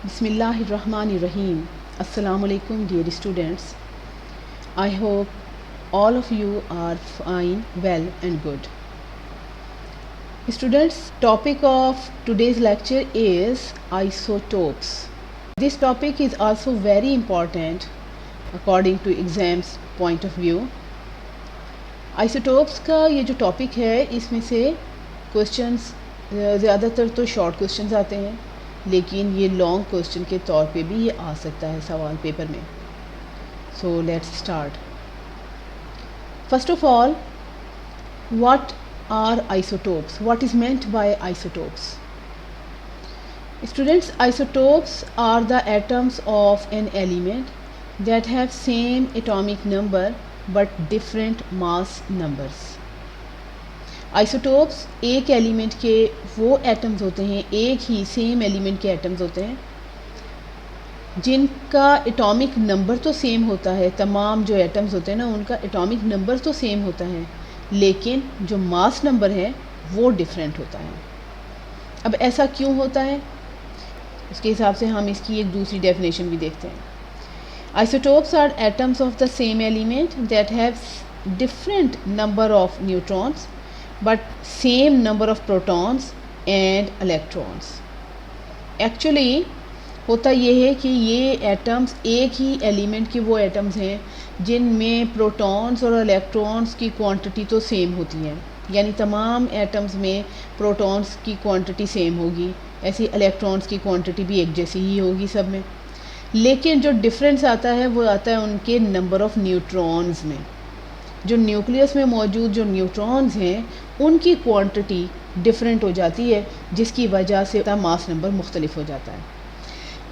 Bismillahirrahmanirrahim. Assalamu alaikum dear students. I hope all of you are fine, well and good. Students, topic of today's lecture is isotopes. This topic is also very important according to exams point of view. Isotopes का ये जो topic है इसमें से questions ज़्यादातर तो short questions आते हैं, लेकिन ये लॉन्ग क्वेश्चन के तौर पे भी ये आ सकता है सवाल पेपर में. So let's start. First of all, what are isotopes? What is meant by isotopes? Students, isotopes are the atoms of an element that have same atomic number but different mass numbers. Isotopes एक element के वो atoms होते हैं, एक ही same element के atoms होते हैं जिनका एटॉमिक नंबर तो सेम होता है. तमाम जो एटम्स होते हैं ना, उनका एटॉमिक नंबर तो सेम होता है, लेकिन जो मास नंबर है वो डिफरेंट होता है. अब ऐसा क्यों होता है, उसके हिसाब से हम इसकी एक दूसरी डेफिनेशन भी देखते हैं. Isotopes are atoms of the same element that have different number of neutrons but same number of protons and electrons. Actually होता ये है कि ये एटम्स एक ही एलिमेंट के वो एटम्स हैं जिनमें प्रोटॉन्स और इलेक्ट्रॉन्स की क्वांटिटी तो सेम होती है, यानी तमाम एटम्स में प्रोटॉन्स की क्वांटिटी सेम होगी, ऐसी इलेक्ट्रॉन्स की क्वांटिटी भी एक जैसी ही होगी सब में. लेकिन जो डिफरेंस आता है वो आता है उनके नंबर ऑफ़ न्यूट्रॉन्स में. जो न्यूक्लियस में मौजूद जो न्यूट्रॉन्स हैं उनकी क्वांटिटी डिफरेंट हो जाती है, जिसकी वजह से मास नंबर मुख्तलिफ हो जाता है.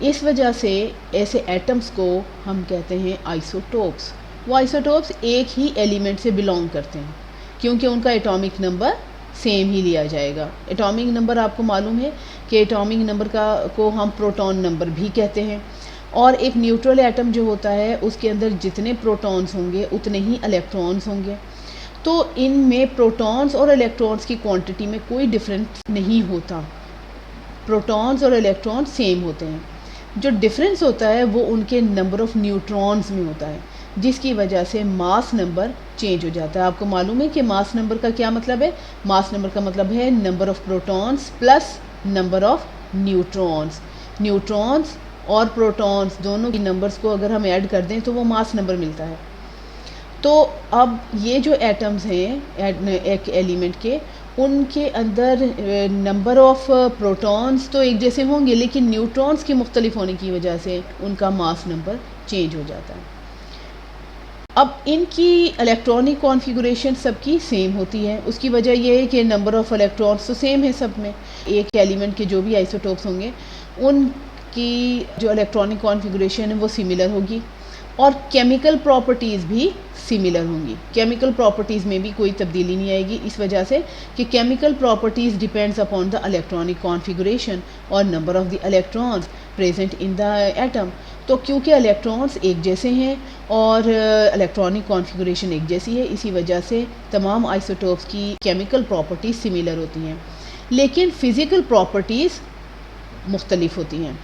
इस वजह से ऐसे एटम्स को हम कहते हैं आइसोटोप्स. वो आइसोटोप्स एक ही एलिमेंट से बिलोंग करते हैं क्योंकि उनका एटॉमिक नंबर सेम ही लिया जाएगा. एटॉमिक नंबर आपको मालूम है कि एटॉमिक नंबर को हम प्रोटॉन नंबर भी कहते हैं, और एक न्यूट्रल एटम जो होता है उसके अंदर जितने प्रोटॉन्स होंगे उतने ही इलेक्ट्रॉन्स होंगे. तो इनमें प्रोटॉन्स और इलेक्ट्रॉन्स की क्वांटिटी में कोई डिफरेंस नहीं होता. प्रोटॉन्स और इलेक्ट्रॉन्स सेम होते हैं. जो डिफरेंस होता है वो उनके नंबर ऑफ़ न्यूट्रॉन्स में होता है, जिसकी वजह से मास नंबर चेंज हो जाता है. आपको मालूम है कि मास नंबर का क्या मतलब है? मास नंबर का मतलब है number of protons plus number of neutrons. Neutrons और प्रोटॉन्स दोनों की नंबर्स को अगर हम ऐड कर दें तो वो मास नंबर मिलता है. तो अब ये जो एटम्स हैं एक एलिमेंट के, उनके अंदर नंबर ऑफ़ प्रोटॉन्स तो एक जैसे होंगे, लेकिन न्यूट्रॉन्स के मुख्तलिफ होने की वजह से उनका मास नंबर चेंज हो जाता है. अब इनकी इलेक्ट्रॉनिक कॉन्फ़िगरेशन सबकी सेम होती है. उसकी वजह यह है कि नंबर ऑफ़ इलेक्ट्रॉन्स तो सेम है सब में. एक एलिमेंट के जो भी आइसोटोप्स होंगे उनकी जो इलेक्ट्रॉनिक कॉन्फ़िगरेशन है वो सिमिलर होगी, और केमिकल प्रॉपर्टीज़ भी सिमिलर होंगी. केमिकल प्रॉपर्टीज़ में भी कोई तब्दीली नहीं आएगी, इस वजह से कि chemical properties depends upon the electronic configuration और number of the electrons present in the atom. तो क्योंकि इलेक्ट्रॉन्स एक जैसे हैं और इलेक्ट्रॉनिक कॉन्फ़िगरेशन एक जैसी है, इसी वजह से तमाम आइसोटोप्स की केमिकल प्रॉपर्टीज़ सिमिलर होती हैं, लेकिन फ़िज़िकल प्रॉपर्टीज़ मुख्तलिफ होती हैं.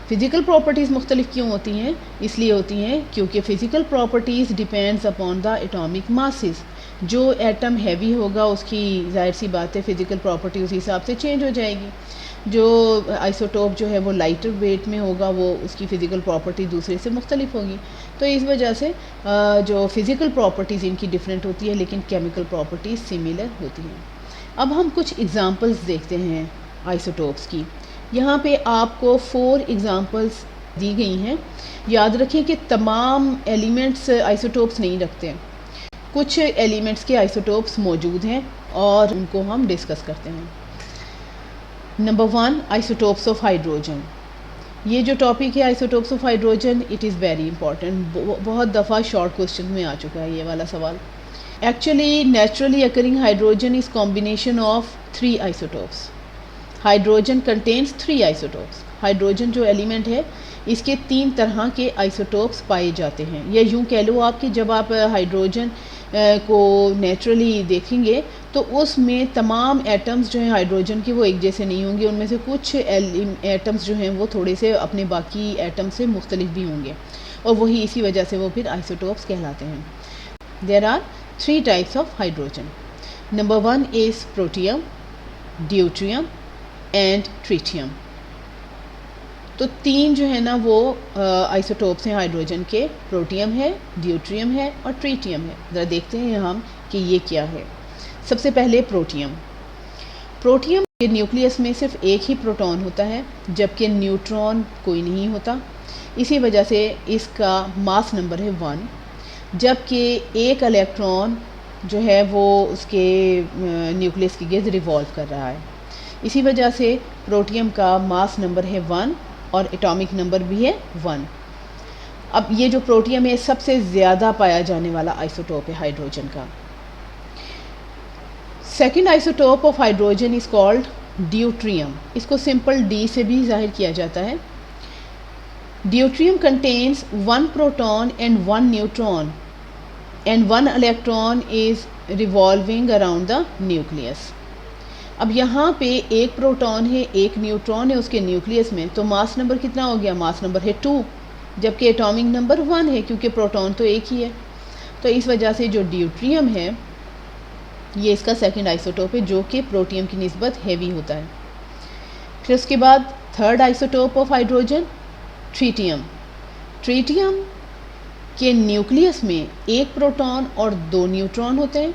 फ़िज़िकल प्रॉपर्टीज़ मुख्तलिफ क्यों होती हैं? इसलिए होती हैं क्योंकि physical properties depends upon the atomic masses. जो एटम हैवी होगा उसकी ज़ाहिर सी बात है फ़िज़िकल प्रॉपर्टी उसी हिसाब से चेंज हो जाएगी. जो आइसोटोप जो है वो लाइटर वेट में होगा, वो उसकी फ़िज़िकल प्रॉपर्टी दूसरे से मुख्तलिफ होगी. तो इस वजह से जो फ़िज़िकल प्रॉपर्टीज़ इनकी डिफरेंट होती है, लेकिन केमिकल प्रॉपर्टीज़ सिमिलर होती हैं. अब हम कुछ एग्ज़ाम्पल्स देखते हैं आइसोटोप्स की. यहाँ पे आपको 4 एग्ज़ाम्पल्स दी गई हैं. याद रखें कि तमाम एलिमेंट्स आइसोटोप्स नहीं रखते. कुछ एलिमेंट्स के आइसोटोप्स मौजूद हैं और उनको हम डिस्कस करते हैं. Number 1, isotopes of hydrogen. ये जो टॉपिक है isotopes of hydrogen, it is very important. बहुत दफ़ा शॉर्ट क्वेश्चन में आ चुका है ये वाला सवाल. Actually naturally occurring hydrogen is combination of 3 isotopes. Hydrogen contains 3 isotopes. Hydrogen जो एलिमेंट है इसके 3 तरह के आइसोटोप्स पाए जाते हैं, या यूँ कह लो आप कि जब आप हाइड्रोजन को नेचुरली देखेंगे तो उसमें तमाम एटम्स जो हैं हाइड्रोजन के वो एक जैसे नहीं होंगे, उनमें से कुछ एटम्स जो हैं वो थोड़े से अपने बाकी एटम से मुख्तलिफ भी होंगे और वही इसी वजह से वो फिर आइसोटोप्स कहलाते हैं। There are 3 types of hydrogen. Number 1 is protium, deuterium and tritium. तो 3 जो है ना वो आइसोटोप्स हैं हाइड्रोजन के, प्रोटियम है, ड्यूट्रियम है और ट्रिटियम है। ज़रा देखते हैं हम कि ये क्या है। सबसे पहले प्रोटियम। प्रोटियम के न्यूक्लियस में सिर्फ एक ही प्रोटॉन होता है जबकि न्यूट्रॉन कोई नहीं होता, इसी वजह से इसका मास नंबर है 1, जबकि एक इलेक्ट्रॉन जो है वो उसके न्यूक्लियस के गिर्द रिवॉल्व कर रहा है। इसी वजह से प्रोटियम का मास नंबर है 1 और एटॉमिक नंबर भी है 1। अब ये जो प्रोटियम है सबसे ज़्यादा पाया जाने वाला आइसोटोप है हाइड्रोजन का। Second isotope of hydrogen is called deuterium. इसको सिंपल डी से भी जाहिर किया जाता है। Deuterium contains 1 proton and 1 neutron and 1 electron is revolving around the nucleus. अब यहाँ पे एक प्रोटॉन है, एक न्यूट्रॉन है उसके न्यूक्लियस में, तो मास नंबर कितना हो गया? मास नंबर है 2, जबकि एटॉमिक नंबर 1 है क्योंकि प्रोटॉन तो एक ही है। तो इस वजह से जो ड्यूट्रियम है ये इसका सेकंड आइसोटोप है जो कि प्रोटियम की निस्बत हैवी होता है। फिर उसके बाद third isotope of hydrogen tritium. Tritium के न्यूक्लियस में एक प्रोटॉन और 2 न्यूट्रॉन होते हैं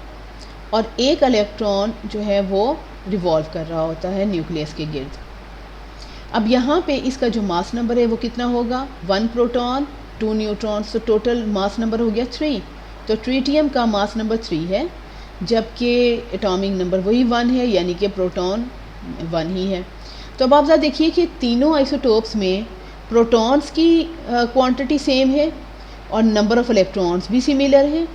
और एक इलेक्ट्रॉन जो है वो रिवॉल्व कर रहा होता है न्यूक्लियस के गिर्द। अब यहाँ पे इसका जो मास नंबर है वो कितना होगा? 1 प्रोटॉन 2 न्यूट्रॉन्स, तो टोटल मास नंबर हो गया 3। तो ट्रिटियम का मास नंबर 3 है जबकि एटॉमिक नंबर वही 1 है, यानी कि प्रोटॉन 1 ही है। तो अब आप ज़रा देखिए कि तीनों आइसोटोप्स में प्रोटॉन्स की क्वांटिटी सेम है और नंबर ऑफ़ इलेक्ट्रॉन्स भी सिमिलर हैं,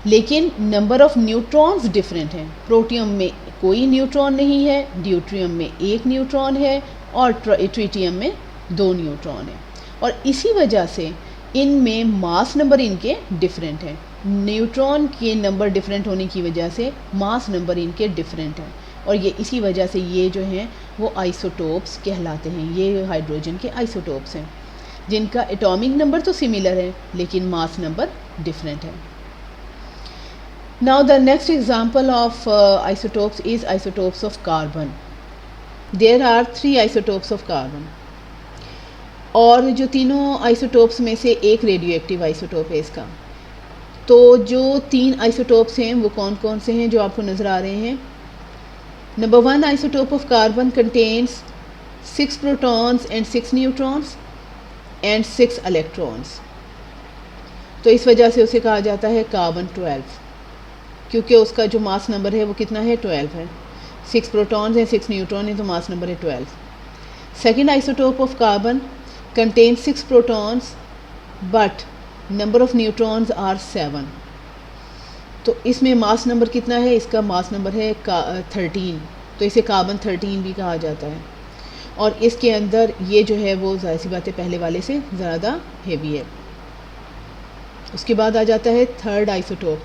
लेकिन नंबर ऑफ़ न्यूट्रॉन्स डिफरेंट हैं। प्रोटियम में कोई न्यूट्रॉन नहीं है, ड्यूट्रियम में 1 न्यूट्रॉन है और ट्रिटियम में 2 न्यूट्रॉन है। और इसी वजह से इनमें मास नंबर इनके डिफरेंट हैं। न्यूट्रॉन के नंबर डिफरेंट होने की वजह से मास नंबर इनके डिफरेंट हैं और ये इसी वजह से ये जो हैं वो आइसोटोप्स कहलाते हैं। ये हाइड्रोजन के आइसोटोप्स हैं जिनका एटॉमिक नंबर तो सिमिलर है लेकिन मास नंबर डिफरेंट है। Now the next example of isotopes is isotopes of carbon. There are 3 isotopes of carbon. और जो तीनों आइसोटोप्स में से एक रेडियो एक्टिव आइसोटोप है इसका। तो जो 3 आइसोटोप्स हैं वो कौन कौन से हैं जो आपको नज़र आ रहे हैं? Number 1 isotope of carbon contains 6 protons and 6 neutrons and 6 electrons. तो इस वजह से उसे कहा जाता है कार्बन 12, क्योंकि उसका जो मास नंबर है वो कितना है? 12 है। 6 प्रोटॉन्स हैं 6 न्यूट्रॉन है तो मास नंबर है 12। Second isotope of carbon contains 6 protons but number of neutrons are 7। तो इसमें मास नंबर कितना है? इसका मास नंबर है 13, तो इसे कार्बन 13 भी कहा जाता है। और इसके अंदर ये जो है वो ज़ाहिर सी बात है पहले वाले से ज़्यादा हेवी है। उसके बाद आ जाता है थर्ड आइसोटोप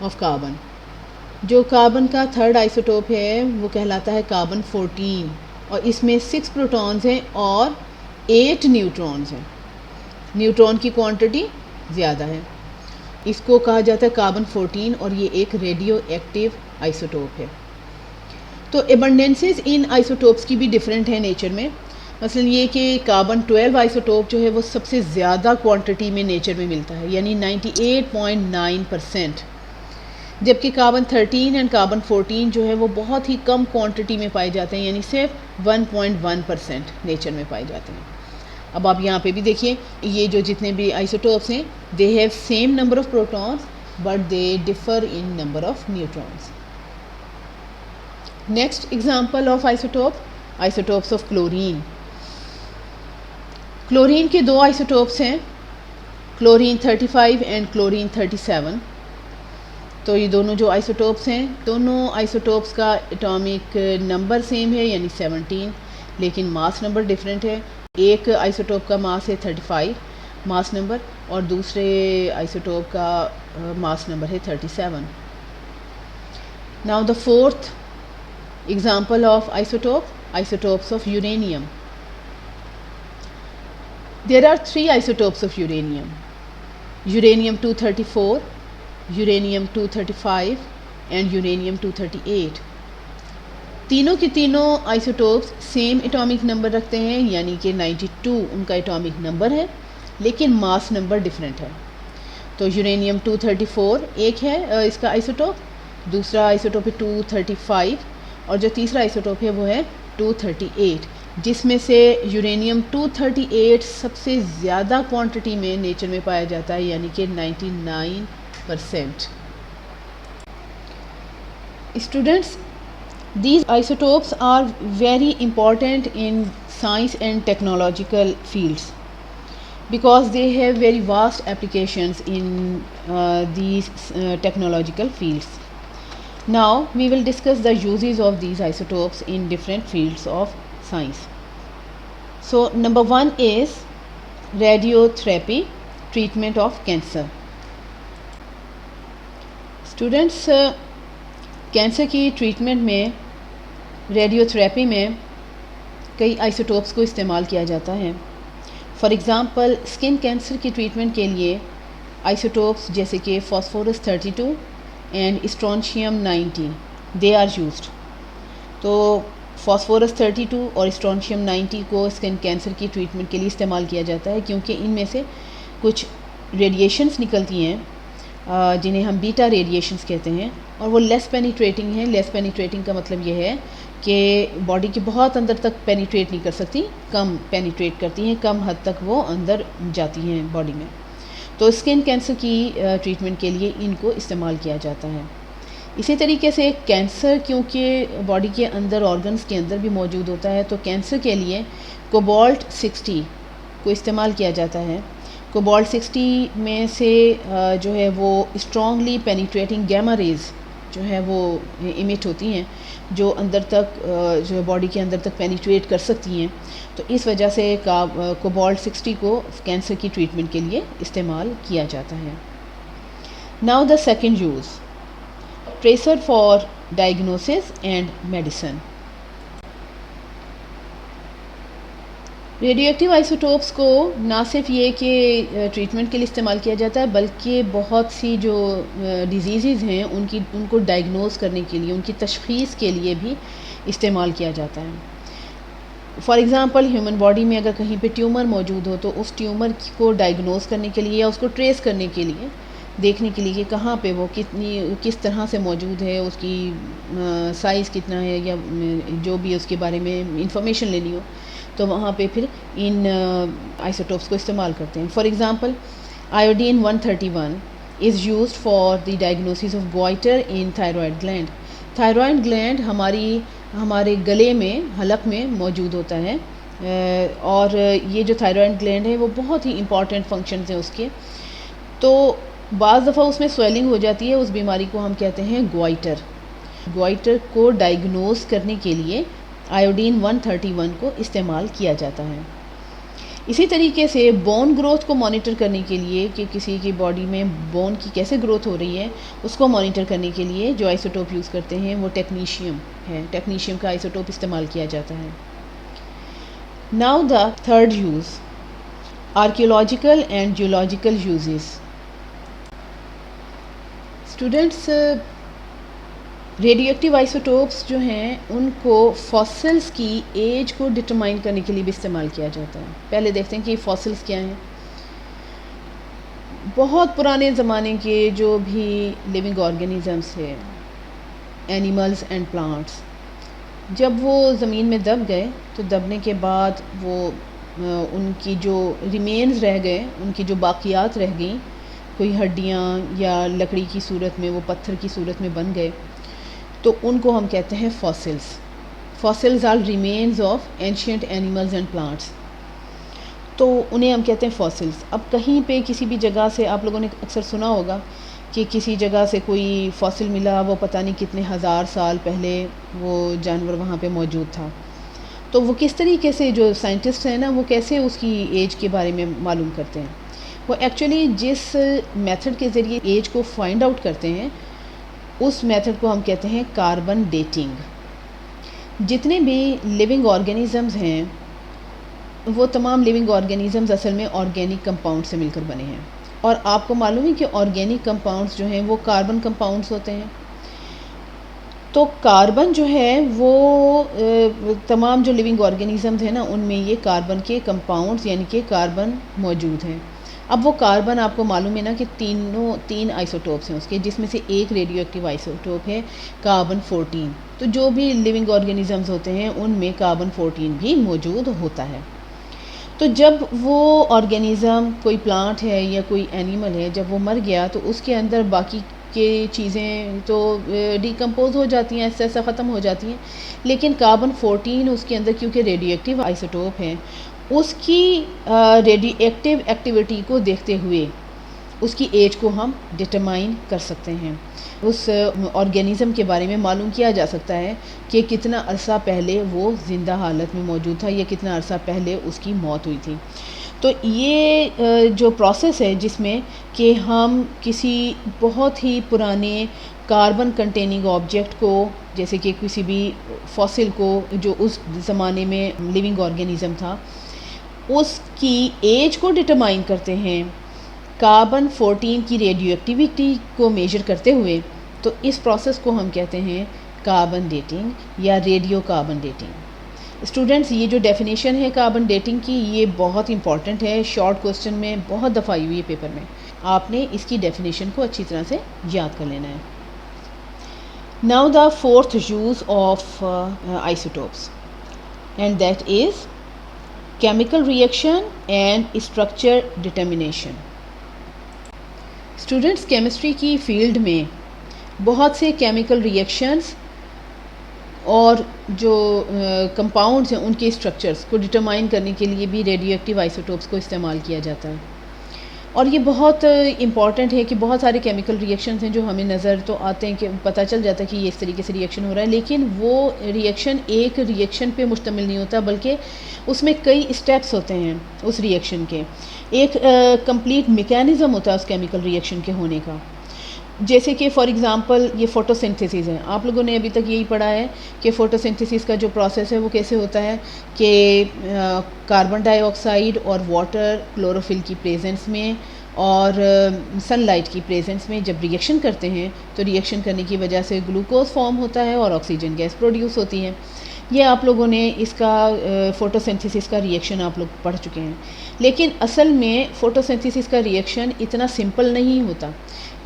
ऑफ कार्बन। जो कार्बन का थर्ड आइसोटोप है वो कहलाता है कार्बन 14 और इसमें 6 प्रोटॉन्स हैं और 8 न्यूट्रॉन्स हैं। न्यूट्रॉन की क्वांटिटी ज़्यादा है, इसको कहा जाता है कार्बन 14 और ये एक रेडियो एक्टिव आइसोटोप है। तो एबंडेंसेस इन आइसोटोप्स की भी डिफरेंट है नेचर में। मसलन ये कि कार्बन 12 आइसोटोप जो है वो सबसे ज़्यादा क्वांटिटी में नेचर में मिलता है, यानी 98.9%, जबकि कार्बन 13 एंड कार्बन 14 जो है वो बहुत ही कम क्वांटिटी में पाए जाते हैं, यानी सिर्फ 1.1% नेचर में पाए जाते हैं। अब आप यहाँ पे भी देखिए, ये जो जितने भी आइसोटोप्स हैं they have same number of protons but they differ in number of neutrons. Next example of isotope, isotopes of chlorine. Chlorine के 2 आइसोटोप्स हैं, क्लोरीन 35 एंड क्लोरीन 37। तो ये दोनों जो आइसोटोप्स हैं, दोनों आइसोटोप्स का एटॉमिक नंबर सेम है यानी 17, लेकिन मास नंबर डिफरेंट है। एक आइसोटोप का मास है 35 मास नंबर और दूसरे आइसोटोप का मास नंबर है 37। Now the fourth example of isotopes of uranium. There are three isotopes of uranium: uranium-234, uranium-235 and uranium-238। तीनों के तीनों आइसोटोप्स सेम एटॉमिक नंबर रखते हैं, यानी कि 92 उनका एटॉमिक नंबर है, लेकिन मास नंबर डिफरेंट है। तो uranium-234 एक है इसका आइसोटोप, दूसरा आइसोटोप है 235 और जो तीसरा आइसोटोप है वो है 238, जिसमें से uranium-238 सबसे ज़्यादा क्वांटिटी में नेचर में पाया जाता है, यानी कि 99%। Students, these isotopes are very important in science and technological fields because they have very vast applications in these technological fields. Now we will discuss the uses of these isotopes in different fields of science. So number one is radiotherapy, treatment of cancer. Students, cancer की treatment में radiotherapy में कई isotopes को इस्तेमाल किया जाता है। For example, skin cancer की ट्रीटमेंट के लिए आइसोटोप्स जैसे कि phosphorus 32 and strontium 90 they are used. तो फॉस्फोरस 32 और स्ट्रोंशियम 90 को स्किन कैंसर की ट्रीटमेंट के लिए इस्तेमाल किया जाता है, क्योंकि इनमें से कुछ रेडिएशंस निकलती हैं जिन्हें हम बीटा रेडिएशंस कहते हैं, और वो लेस पेनिट्रेटिंग है। लेस पेनिट्रेटिंग का मतलब ये है कि बॉडी के बहुत अंदर तक पेनिट्रेट नहीं कर सकती, कम पेनिट्रेट करती हैं, कम हद तक वो अंदर जाती हैं बॉडी में। तो स्किन कैंसर की ट्रीटमेंट के लिए इनको इस्तेमाल किया जाता है। इसी तरीके से कैंसर क्योंकि बॉडी के अंदर ऑर्गन्स के अंदर भी मौजूद होता है, तो कैंसर के लिए कोबाल्ट 60 को इस्तेमाल किया जाता है। कोबाल्ट 60 में से जो है वो स्ट्रॉन्गली पेनिट्रेटिंग गैमा रेज जो है वो इमिट होती हैं, जो अंदर तक जो बॉडी के अंदर तक पेनिट्रेट कर सकती हैं। तो इस वजह से कोबाल्ट 60 को कैंसर की ट्रीटमेंट के लिए इस्तेमाल किया जाता है। Now the second use, tracer for diagnosis and medicine. Radioactive isotopes को ना सिर्फ ये कि ट्रीटमेंट के लिए इस्तेमाल किया जाता है, बल्कि बहुत सी जो डिजीज़ हैं उनको डायग्नोस करने के लिए, उनकी तशख़ीस के लिए भी इस्तेमाल किया जाता है। फॉर एग्ज़ाम्पल, ह्यूमन बॉडी में अगर कहीं पे ट्यूमर मौजूद हो तो उस ट्यूमर को डायग्नोस करने के लिए या उसको ट्रेस करने के लिए, देखने के लिए कि कहाँ पे वो किस तरह से मौजूद है, उसकी साइज़ कितना है, या जो भी उसके बारे में इंफॉर्मेशन लेनी हो, तो वहाँ पे फिर इन आइसोटोप्स को इस्तेमाल करते हैं। For example, iodine 131 is used for the diagnosis of goitre in thyroid gland. Thyroid gland हमारे गले में, हलक में मौजूद होता है, और ये जो थायरॉयड ग्लैंड है वो बहुत ही इंपॉर्टेंट फंक्शंस हैं उसके। तो बाज़ दफ़ा उसमें स्वेलिंग हो जाती है, उस बीमारी को हम कहते हैं गॉइटर। गॉइटर को डायग्नोस करने के लिए आयोडीन 131 को इस्तेमाल किया जाता है। इसी तरीके से बोन ग्रोथ को मॉनिटर करने के लिए कि किसी की बॉडी में बोन की कैसे ग्रोथ हो रही है, उसको मॉनिटर करने के लिए जो आइसोटोप यूज़ करते हैं वो टेक्नीशियम है। टेक्नीशियम का आइसोटोप इस्तेमाल किया जाता है। Now the third use, archaeological and geological uses. Students, radioactive isotopes जो हैं उनको फॉसिल्स की एज को डिटरमाइन करने के लिए भी इस्तेमाल किया जाता है। पहले देखते हैं कि फॉसिल्स क्या हैं। बहुत पुराने ज़माने के जो भी लिविंग ऑर्गेनिज़म्स हैं, एनिमल्स एंड प्लांट्स, जब वो ज़मीन में दब गए तो दबने के बाद वो उनकी जो रिमेन्स रह गए, उनकी जो बाक़ियात रह गई, कोई हड्डियाँ या लकड़ी की सूरत में, वो पत्थर की सूरत में बन गए, तो उनको हम कहते हैं fossils. Fossils are remains of ancient animals and plants, तो उन्हें हम कहते हैं फॉसिल्स। अब कहीं पे किसी भी जगह से आप लोगों ने अक्सर सुना होगा कि किसी जगह से कोई फॉसिल मिला, वो पता नहीं कितने हज़ार साल पहले वो जानवर वहाँ पे मौजूद था। तो वो किस तरीके से, जो साइंटिस्ट हैं ना, वो कैसे उसकी एज के बारे में मालूम करते हैं। वो एक्चुअली जिस मेथड के ज़रिए एज को फाइंड आउट करते हैं उस मेथड को हम कहते हैं कार्बन डेटिंग। जितने भी लिविंग ऑर्गेनिज़म्स हैं वो तमाम लिविंग ऑर्गेनिज़म्स असल में ऑर्गेनिक कंपाउंड से मिलकर बने हैं, और आपको मालूम है कि ऑर्गेनिक कंपाउंड्स जो हैं वो कार्बन कंपाउंड्स होते हैं। तो कार्बन जो है वो तमाम जो लिविंग ऑर्गेनिज़म्स हैं ना उनमें ये कार्बन के कंपाउंड्स यानी कि कार्बन मौजूद हैं। अब वो कार्बन आपको मालूम है ना कि तीन आइसोटोप्स हैं उसके, जिसमें से एक रेडियो एक्टिव आइसोटोप है कार्बन 14। तो जो भी लिविंग ऑर्गेनिज़म्स होते हैं उनमें कार्बन 14 भी मौजूद होता है। तो जब वो ऑर्गेनिज़म, कोई प्लांट है या कोई एनिमल है, जब वो मर गया तो उसके अंदर बाकी के चीज़ें तो डिकम्पोज हो जाती हैं, ऐसे ऐसा ख़त्म हो जाती हैं, लेकिन कार्बन 14 उसके अंदर क्योंकि रेडियो एक्टिव आइसोटोप है, उसकी रेडियो एक्टिव एक्टिविटी को देखते हुए उसकी एज को हम डिटरमाइन कर सकते हैं। उस ऑर्गेनिज़म के बारे में मालूम किया जा सकता है कि कितना अरसा पहले वो ज़िंदा हालत में मौजूद था या कितना अरसा पहले उसकी मौत हुई थी। तो ये जो प्रोसेस है जिसमें कि हम किसी बहुत ही पुराने कार्बन कंटेनिंग ऑब्जेक्ट को, जैसे कि किसी भी फॉसिल को जो उस ज़माने में लिविंग ऑर्गेनिज़म था, उसकी एज को डिटरमाइन करते हैं कार्बन 14 की रेडियो एक्टिविटी को मेजर करते हुए, तो इस प्रोसेस को हम कहते हैं कार्बन डेटिंग या रेडियो कार्बन डेटिंग। स्टूडेंट्स, ये जो डेफिनेशन है कार्बन डेटिंग की, ये बहुत इंपॉर्टेंट है, शॉर्ट क्वेश्चन में बहुत दफ़ा आई हुई है पेपर में। आपने इसकी डेफिनेशन को अच्छी तरह से याद कर लेना है। Now the fourth use of isotopes and that is chemical reaction and structure determination. Students, chemistry की फील्ड में बहुत से केमिकल रिएक्शंस और जो कंपाउंड्स हैं उनके स्ट्रक्चर्स को डिटरमाइन करने के लिए भी रेडियो एक्टिव आइसोटोप्स को इस्तेमाल किया जाता है। और ये बहुत इम्पॉर्टेंट है कि बहुत सारे केमिकल रिएक्शंस हैं जो हमें नज़र तो आते हैं कि पता चल जाता है कि ये इस तरीके से रिएक्शन हो रहा है, लेकिन वो रिएक्शन एक रिएक्शन पे मुश्तमिल नहीं होता, बल्कि उसमें कई स्टेप्स होते हैं उस रिएक्शन के। एक कंप्लीट मैकेनिज़्म होता है उस केमिकल रिएक्शन के होने का। जैसे कि फॉर एग्ज़ाम्पल ये फ़ोटोसिंथेसिस है, आप लोगों ने अभी तक यही पढ़ा है कि फ़ोटोसिंथेसिस का जो प्रोसेस है वो कैसे होता है कि कार्बन डाइऑक्साइड और वाटर क्लोरोफिल की प्रेजेंस में और सनलाइट की प्रेजेंस में जब रिएक्शन करते हैं तो रिएक्शन करने की वजह से ग्लूकोज फॉर्म होता है और ऑक्सीजन गैस प्रोड्यूस होती है। ये आप लोगों ने इसका फ़ोटोसिंथेसिस का रिएक्शन आप लोग पढ़ चुके हैं, लेकिन असल में फ़ोटोसिंथेसिस का रिएक्शन इतना सिंपल नहीं होता,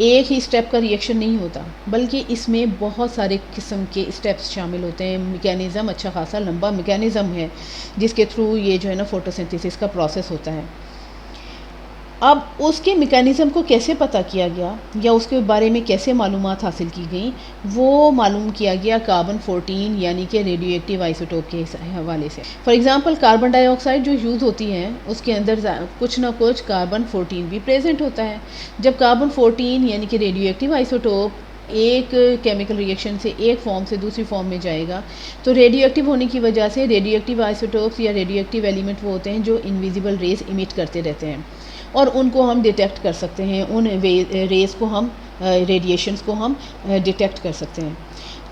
एक ही स्टेप का रिएक्शन नहीं होता, बल्कि इसमें बहुत सारे किस्म के स्टेप्स शामिल होते हैं। मैकेनिज़्म अच्छा खासा लंबा मैकेनिज़्म है जिसके थ्रू ये जो है ना फ़ोटोसिंथेसिस का प्रोसेस होता है। अब उसके मैकेनिज़्म को कैसे पता किया गया या उसके बारे में कैसे मालूमात हासिल की गई, वो मालूम किया गया कार्बन 14 यानी कि रेडियो एक्टिव आइसोटोप के हवाले से। फॉर एग्ज़ाम्पल कार्बन डाइऑक्साइड जो यूज़ होती है उसके अंदर कुछ ना कुछ कार्बन 14 भी प्रेजेंट होता है। जब कार्बन 14 यानी कि रेडियो एक्टिव आइसोटोप एक केमिकल रिएक्शन से एक फॉर्म से दूसरी फॉर्म में जाएगा तो रेडियो एक्टिव होने की वजह से रेडियो एक्टिव आइसोटोप्स या रेडियो एक्टिव एलिमेंट वो होते हैं जो इनविजिबल रेज इमिट करते रहते हैं और उनको हम डिटेक्ट कर सकते हैं, उन रेज़ को हम रेडिएशंस को हम डिटेक्ट कर सकते हैं।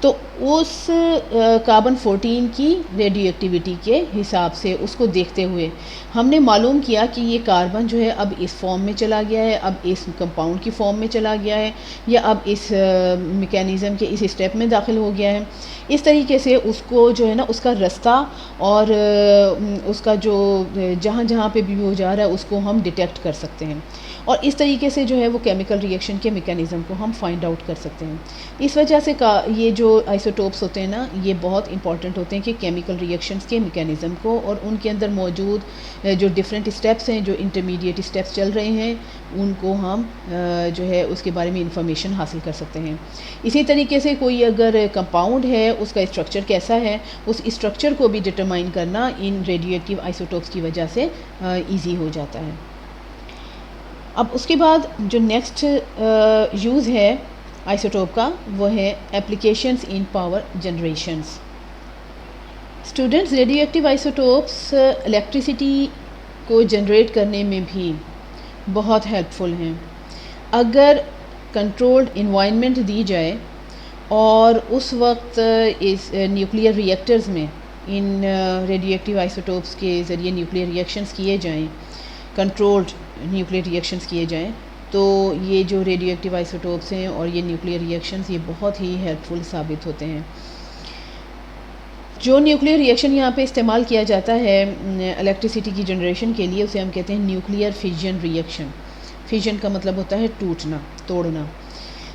तो उस कार्बन 14 की रेडियो एक्टिविटी के हिसाब से उसको देखते हुए हमने मालूम किया कि ये कार्बन जो है अब इस फॉर्म में चला गया है, अब इस कंपाउंड की फॉर्म में चला गया है या अब इस मैकेनिज़्म के इस स्टेप में दाखिल हो गया है। इस तरीके से उसको जो है ना उसका रास्ता और उसका जो जहाँ जहाँ पे भी वो जा रहा है उसको हम डिटेक्ट कर सकते हैं और इस तरीके से जो है वो केमिकल रिएक्शन के मैकेनिज़्म को हम फाइंड आउट कर सकते हैं। इस वजह से ये जो आइसोटोप्स होते हैं ना ये बहुत इंपॉर्टेंट होते हैं कि केमिकल रिएक्शंस के मैकेनिज़्म को और उनके अंदर मौजूद जो डिफरेंट स्टेप्स हैं, जो इंटरमीडिएट स्टेप्स चल रहे हैं, उनको हम जो है उसके बारे में इंफॉर्मेशन हासिल कर सकते हैं। इसी तरीके से कोई अगर कंपाउंड है उसका स्ट्रक्चर कैसा है, उस स्ट्रक्चर को भी डिटरमाइन करना इन रेडियो एक्टिव आइसोटोप्स की वजह से ईजी हो जाता है। अब उसके बाद जो नेक्स्ट यूज़ है आइसोटोप का वो है applications in power generations. Students, radio active isotopes electricity को जनरेट करने में भी बहुत हेल्पफुल हैं। अगर कंट्रोल्ड इन्वायरमेंट दी जाए और उस वक्त इस न्यूक्लियर रिएक्टर्स में इन रेडियो एक्टिव आइसोटोप्स के ज़रिए न्यूक्लियर रिएक्शंस किए जाएं, कंट्रोल्ड न्यूक्लियर रिएक्शंस किए जाएं, तो ये जो रेडियो एक्टिव आइसोटोप्स हैं और ये न्यूक्लियर रिएक्शंस ये बहुत ही हेल्पफुल साबित होते हैं। जो न्यूक्लियर रिएक्शन यहाँ पे इस्तेमाल किया जाता है इलेक्ट्रिसिटी की जनरेशन के लिए, उसे हम कहते हैं न्यूक्लियर फिजन रिएक्शन। फिजन का मतलब होता है टूटना, तोड़ना।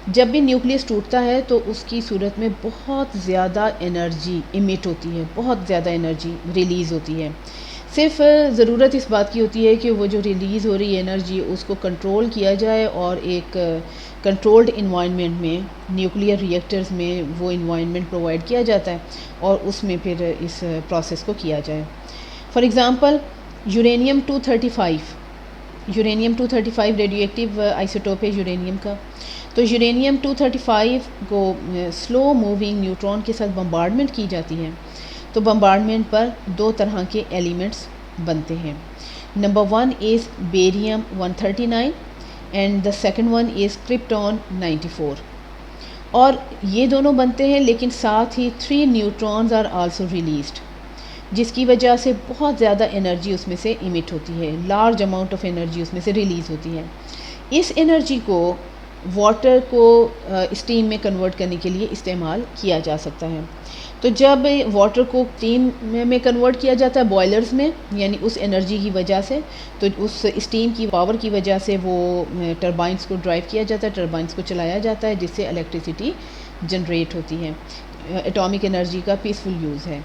जब भी न्यूक्लियस टूटता है तो उसकी सूरत में बहुत ज़्यादा एनर्जी इमिट होती है, बहुत ज़्यादा एनर्जी रिलीज़ होती है। सिर्फ ज़रूरत इस बात की होती है कि वो जो रिलीज़ हो रही एनर्जी उसको कंट्रोल किया जाए और एक कंट्रोल्ड इन्वायरमेंट में, न्यूक्लियर रिएक्टर्स में वो इन्वायरमेंट प्रोवाइड किया जाता है और उसमें फिर इस प्रोसेस को किया जाए। For example uranium 235, uranium 235 radio active isotope है यूरेनियम का। तो यूरेनियम 235 को स्लो मूविंग न्यूट्रॉन के साथ बम्बार्डमेंट की जाती है। तो बम्बार्डमेंट पर दो तरह के एलिमेंट्स बनते हैं। Number 1 is barium 139 and the second one is krypton 94। और ये दोनों बनते हैं, लेकिन साथ ही 3 न्यूट्रॉन्स आर आल्सो रिलीज्ड, जिसकी वजह से बहुत ज़्यादा एनर्जी उसमें से इमिट होती है, लार्ज अमाउंट ऑफ एनर्जी उसमें से रिलीज़ होती है। इस एनर्जी को वाटर को स्टीम में कन्वर्ट करने के लिए इस्तेमाल किया जा सकता है। तो जब वाटर को स्टीम में कन्वर्ट किया जाता है बॉयलर्स में, यानी उस एनर्जी की वजह से, तो उस स्टीम की पावर की वजह से वो टरबाइंस को ड्राइव किया जाता है, टरबाइंस को चलाया जाता है, जिससे इलेक्ट्रिसिटी जनरेट होती है। एटॉमिक एनर्जी का पीसफुल यूज़ है।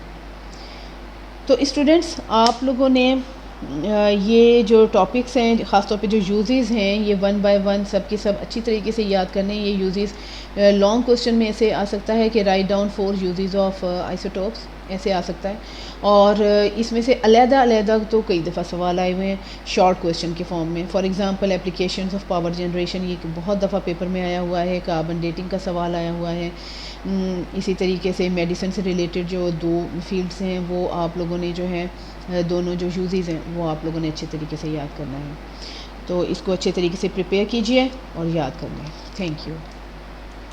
तो स्टूडेंट्स, आप लोगों ने ये जो टॉपिक्स हैं, ख़ासतौर पे जो यूजेस हैं, ये 1 बाय 1 सब के सब अच्छी तरीके से याद करने। ये यूजेस लॉन्ग क्वेश्चन में ऐसे आ सकता है कि write down 4 uses of isotopes, ऐसे आ सकता है। और इसमें से अलग-अलग तो कई दफ़ा सवाल आए हुए हैं शॉर्ट क्वेश्चन के फॉर्म में। For example applications of power generation, ये बहुत दफ़ा पेपर में आया हुआ है। कार्बन डेटिंग का सवाल आया हुआ है। इसी तरीके से मेडिसिन से रिलेटेड जो 2 फील्ड्स हैं, वो आप लोगों ने जो है दोनों जो यूजेस हैं वो आप लोगों ने अच्छे तरीके से याद करना है। तो इसको अच्छे तरीके से प्रिपेयर कीजिए और याद कर लें। Thank you.